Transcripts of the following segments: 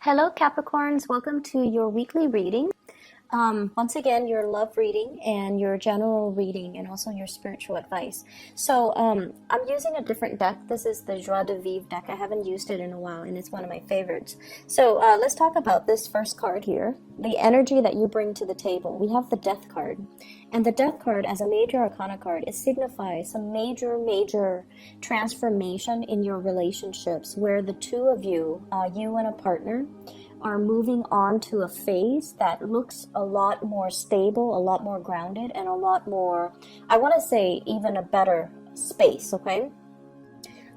Hello, Capricorns. Welcome to your weekly reading. Once again, your love reading and your general reading and also your spiritual advice. So I'm using a different deck. This is the Joie de Vivre deck. I haven't used it in a while and it's one of my favorites. So let's talk about this first card here. The energy that you bring to the table. We have the Death card. And the Death card, as a major arcana card, it signifies some major transformation in your relationships where the two of you, you and a partner, are moving on to a phase that looks a lot more stable, a lot more grounded, and a lot more, I want to say, even a better space, okay?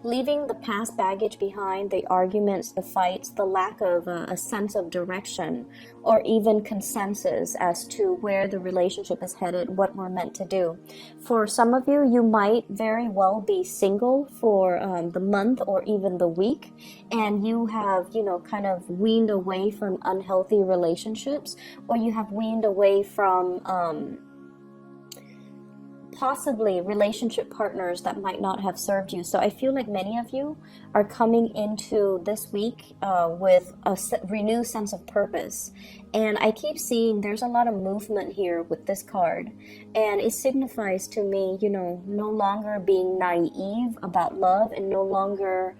Leaving the past baggage behind, the arguments, the fights, the lack of a sense of direction, or even consensus as to where the relationship is headed, what we're meant to do. For some of you, you might very well be single for the month or even the week, and you have, kind of weaned away from unhealthy relationships, or you have weaned away from possibly relationship partners that might not have served you. So I feel like many of you are coming into this week with a renewed sense of purpose. And I keep seeing there's a lot of movement here with this card. And it signifies to me, no longer being naive about love and no longer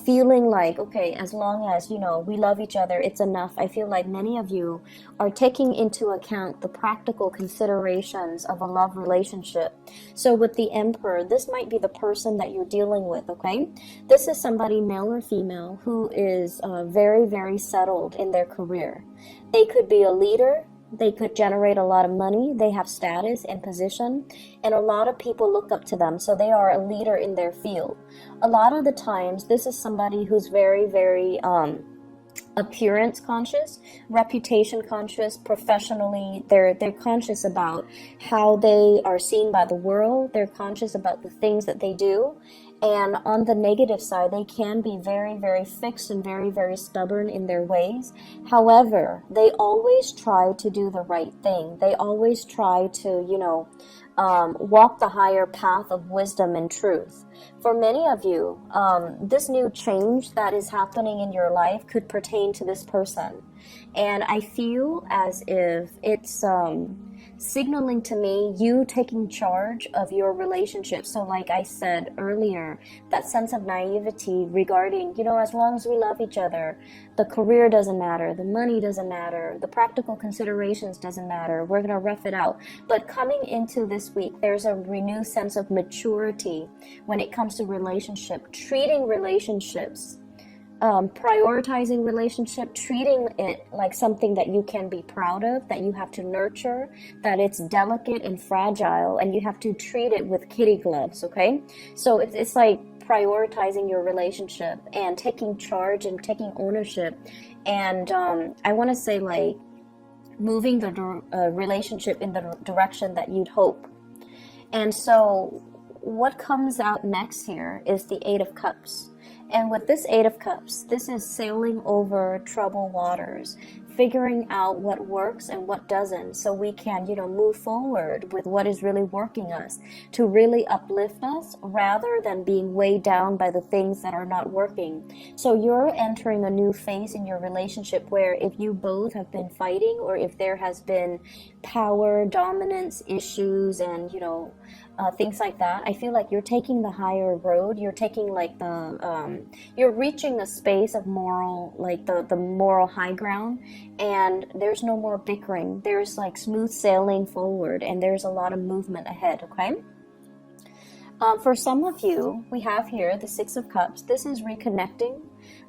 feeling like, okay, as long as, we love each other, it's enough. I feel like many of you are taking into account the practical considerations of a love relationship. So with the Emperor, this might be the person that you're dealing with, okay? This is somebody, male or female, who is very settled in their career. They could be a leader. They could generate a lot of money. They have status and position, and a lot of people look up to them. So they are a leader in their field. A lot of the times, this is somebody who's very appearance conscious, reputation conscious, professionally. They're conscious about how they are seen by the world. They're conscious about the things that they do. And on the negative side, they can be very fixed and very stubborn in their ways. However, they always try to do the right thing. They always try to, walk the higher path of wisdom and truth. For many of you, this new change that is happening in your life could pertain to this person. And I feel as if it's signaling to me you taking charge of your relationship. So like I said earlier, that sense of naivety regarding, as long as we love each other, the career doesn't matter, the money doesn't matter, the practical considerations doesn't matter, we're going to rough it out. But coming into this week, there's a renewed sense of maturity when it comes to relationship, treating relationships, prioritizing relationship, treating it like something that you can be proud of, that you have to nurture, that it's delicate and fragile, and you have to treat it with kitty gloves, okay? So it's like prioritizing your relationship and taking charge and taking ownership. And I want to say, like, moving the relationship in the direction that you'd hope. And so what comes out next here is the Eight of Cups. And with this Eight of Cups, this is sailing over troubled waters, figuring out what works and what doesn't, so we can, move forward with what is really working us, to really uplift us rather than being weighed down by the things that are not working. So you're entering a new phase in your relationship where if you both have been fighting, or if there has been power, dominance issues, and, things like that, I feel like you're taking the higher road. You're taking like you're reaching a space of moral, like the moral high ground, and there's no more bickering. There's like smooth sailing forward, and there's a lot of movement ahead, okay? For some of you, we have here the Six of Cups. This is reconnecting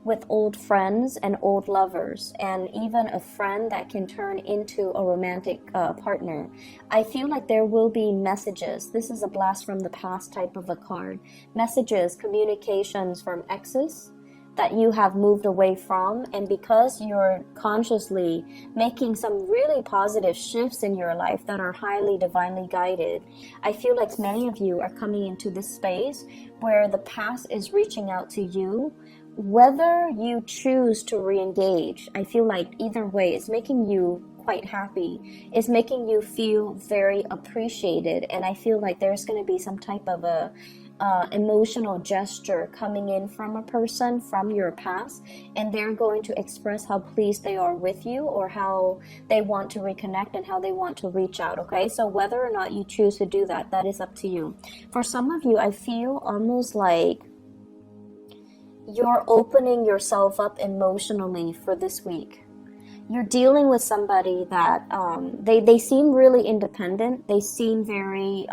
with old friends and old lovers, and even a friend that can turn into a romantic partner. I feel like there will be messages. This is a blast from the past type of a card. Messages, communications from exes that you have moved away from, and because you're consciously making some really positive shifts in your life that are highly divinely guided, I feel like many of you are coming into this space where the past is reaching out to you. Whether you choose to re-engage, I feel like either way, it's making you quite happy. It's making you feel very appreciated, and I feel like there's going to be some type of a emotional gesture coming in from a person from your past, and they're going to express how pleased they are with you, or how they want to reconnect and how they want to reach out. Okay, so whether or not you choose to do that, that is up to you. For some of you, I feel almost like you're opening yourself up emotionally for this week. You're dealing with somebody that they seem really independent. They seem very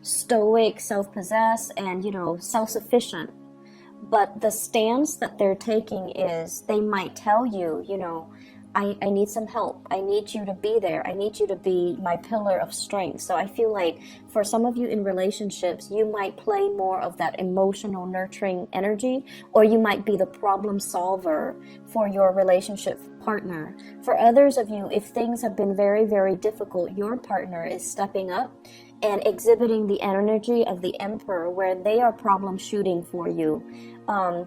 stoic, self-possessed, and self-sufficient. But the stance that they're taking is, they might tell you, I need some help. I need you to be there. I need you to be my pillar of strength. So I feel like for some of you in relationships, you might play more of that emotional nurturing energy, or you might be the problem solver for your relationship partner. For others of you, if things have been very, very difficult, your partner is stepping up and exhibiting the energy of the emperor, where they are problem shooting for you.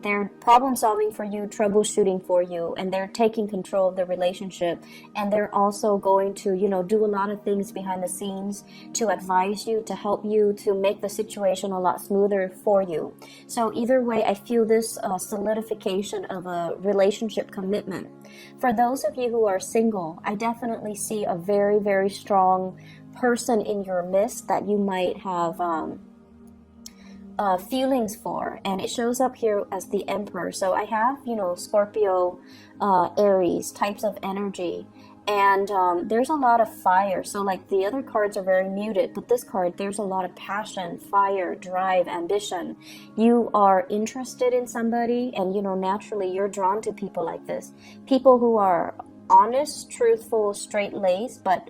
They're problem solving for you, troubleshooting for you, and they're taking control of the relationship. And they're also going to, do a lot of things behind the scenes to advise you, to help you, to make the situation a lot smoother for you. So either way, I feel this solidification of a relationship commitment. For those of you who are single, I definitely see a very, very strong person in your midst that you might have feelings for, and it shows up here as the emperor. So I have Scorpio, Aries types of energy, and there's a lot of fire. So like the other cards are very muted, but this card, there's a lot of passion, fire, drive, ambition. You are interested in somebody, and naturally you're drawn to people like this, people who are honest, truthful, straight-laced, but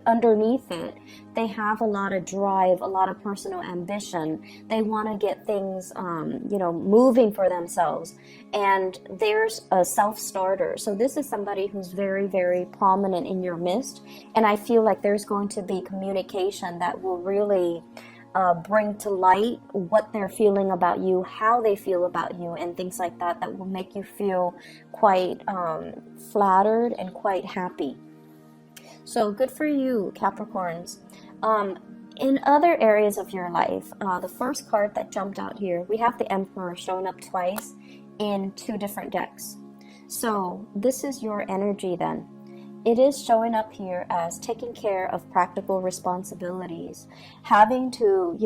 underneath it, they have a lot of drive, a lot of personal ambition. They want to get things, moving for themselves. And there's a self-starter. So this is somebody who's very, very prominent in your midst. And I feel like there's going to be communication that will really bring to light what they're feeling about you, how they feel about you, and things like that, that will make you feel quite flattered and quite happy. So good for you, Capricorns. In other areas of your life, the first card that jumped out here, we have the Emperor showing up twice in two different decks. So this is your energy then. It is showing up here as taking care of practical responsibilities, having to,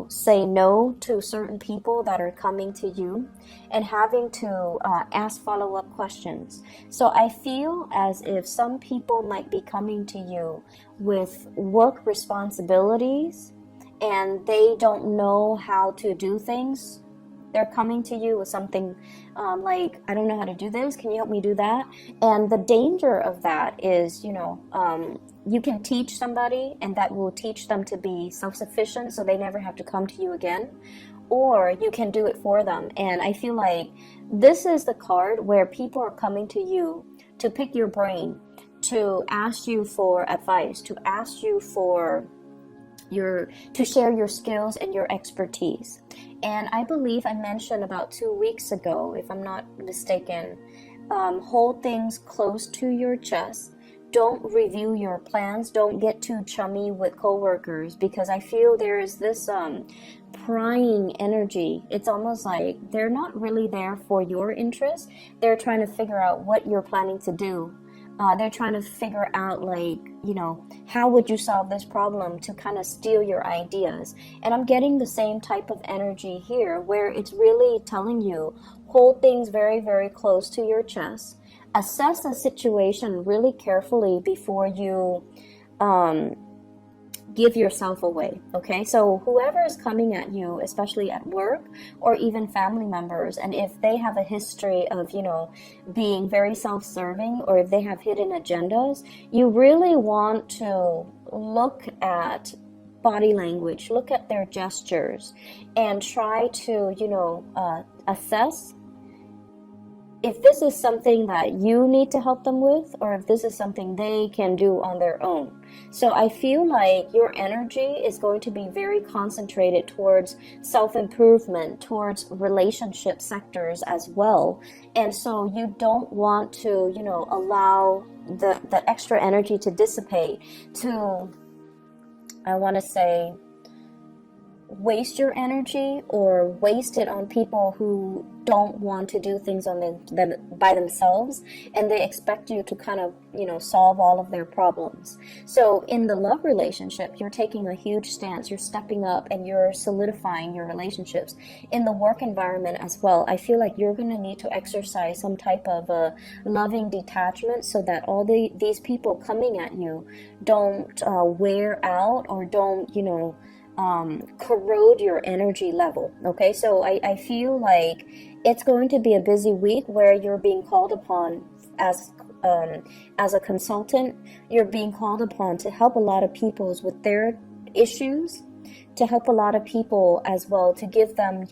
say no to certain people that are coming to you, and having to ask follow-up questions. So I feel as if some people might be coming to you with work responsibilities, and they don't know how to do things. They're coming to you with something like, I don't know how to do this. Can you help me do that? And the danger of that is, you can teach somebody, and that will teach them to be self-sufficient, so they never have to come to you again. Or you can do it for them. And I feel like this is the card where people are coming to you to pick your brain, to ask you for advice, to ask you for to share your skills and your expertise. And I believe I mentioned about 2 weeks ago, if I'm not mistaken, hold things close to your chest. Don't review your plans. Don't get too chummy with coworkers, because I feel there is this prying energy. It's almost like they're not really there for your interest. They're trying to figure out what you're planning to do. They're trying to figure out, like, how would you solve this problem, to kind of steal your ideas. And I'm getting the same type of energy here, where it's really telling you, hold things very, very close to your chest. Assess the situation really carefully before you give yourself away. Okay, so whoever is coming at you, especially at work or even family members, and if they have a history of being very self-serving, or if they have hidden agendas, you really want to look at body language, look at their gestures, and try to assess if this is something that you need to help them with, or if this is something they can do on their own. So I feel like your energy is going to be very concentrated towards self-improvement, towards relationship sectors as well. And so you don't want to, allow the extra energy to dissipate to, I want to say, waste your energy or waste it on people who don't want to do things on them by themselves, and they expect you to kind of, solve all of their problems. So in the love relationship, you're taking a huge stance, you're stepping up, and you're solidifying your relationships. In the work environment as well, I feel like you're going to need to exercise some type of a loving detachment so that all these people coming at you don't wear out or don't, corrode your energy level. Okay, so I feel like it's going to be a busy week where you're being called upon as a consultant. You're being called upon to help a lot of people with their issues, to help a lot of people as well, to give them,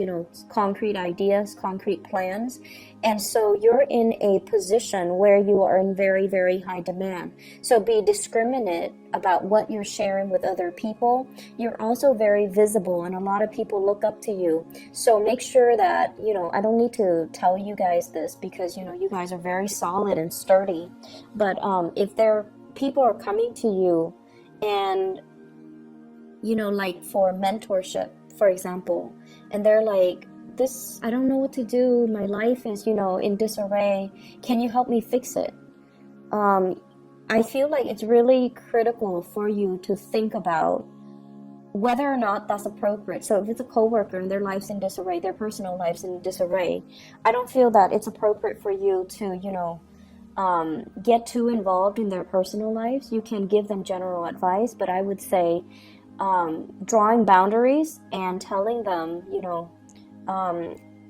concrete ideas, concrete plans. And so you're in a position where you are in very, very high demand. So be discriminate about what you're sharing with other people. You're also very visible, and a lot of people look up to you. So make sure that, I don't need to tell you guys this because, you guys are very solid and sturdy. But if people are coming to you and, like for mentorship, for example, and they're like, I don't know what to do. My life is, in disarray. Can you help me fix it? I feel like it's really critical for you to think about whether or not that's appropriate. So if it's a coworker and their life's in disarray, their personal life's in disarray, I don't feel that it's appropriate for you to, get too involved in their personal lives. You can give them general advice, but I would say drawing boundaries and telling them,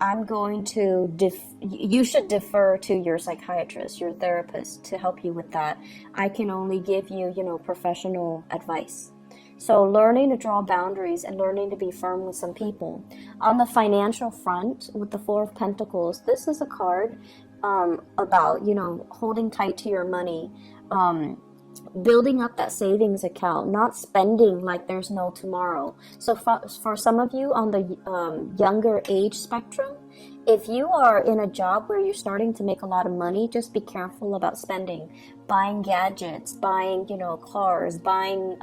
I'm going to you should defer to your psychiatrist, your therapist, to help you with that. I can only give you, professional advice. So learning to draw boundaries and learning to be firm with some people. On the financial front, with the Four of Pentacles, this is a card about, holding tight to your money, building up that savings account, not spending like there's no tomorrow. So for some of you on the younger age spectrum, if you are in a job where you're starting to make a lot of money, just be careful about spending, buying gadgets, buying, cars, buying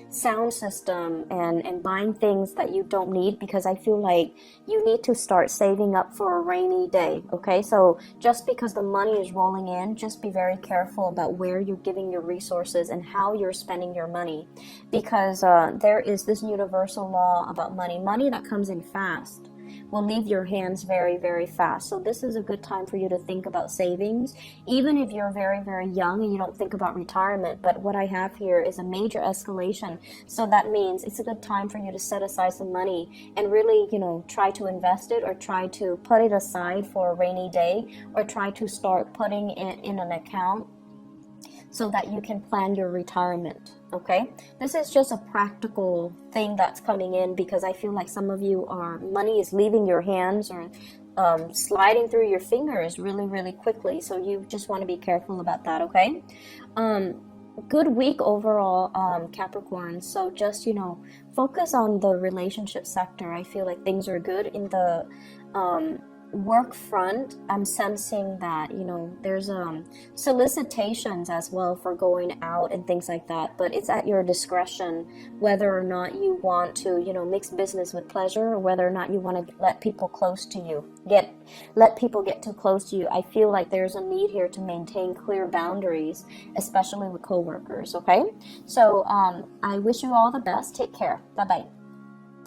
sound system, and buying things that you don't need, because I feel like you need to start saving up for a rainy day. Okay, so just because the money is rolling in, just be very careful about where you're giving your resources and how you're spending your money, because there is this universal law about money that comes in fast will leave your hands very, very fast. So this is a good time for you to think about savings, even if you're very, very young and you don't think about retirement. But what I have here is a major escalation. So that means it's a good time for you to set aside some money and really, try to invest it, or try to put it aside for a rainy day, or try to start putting it in an account so that you can plan your retirement. Okay, this is just a practical thing that's coming in, because I feel like some of you money is leaving your hands or sliding through your fingers really, really quickly. So you just want to be careful about that. Okay, good week overall, Capricorn. So just focus on the relationship sector. I feel like things are good. In the work front, I'm sensing that there's solicitations as well for going out and things like that, but it's at your discretion whether or not you want to mix business with pleasure, or whether or not you want to let people close to you let people get too close to you. I feel like there's a need here to maintain clear boundaries, especially with coworkers. Okay, so I wish you all the best. Take care. Bye bye.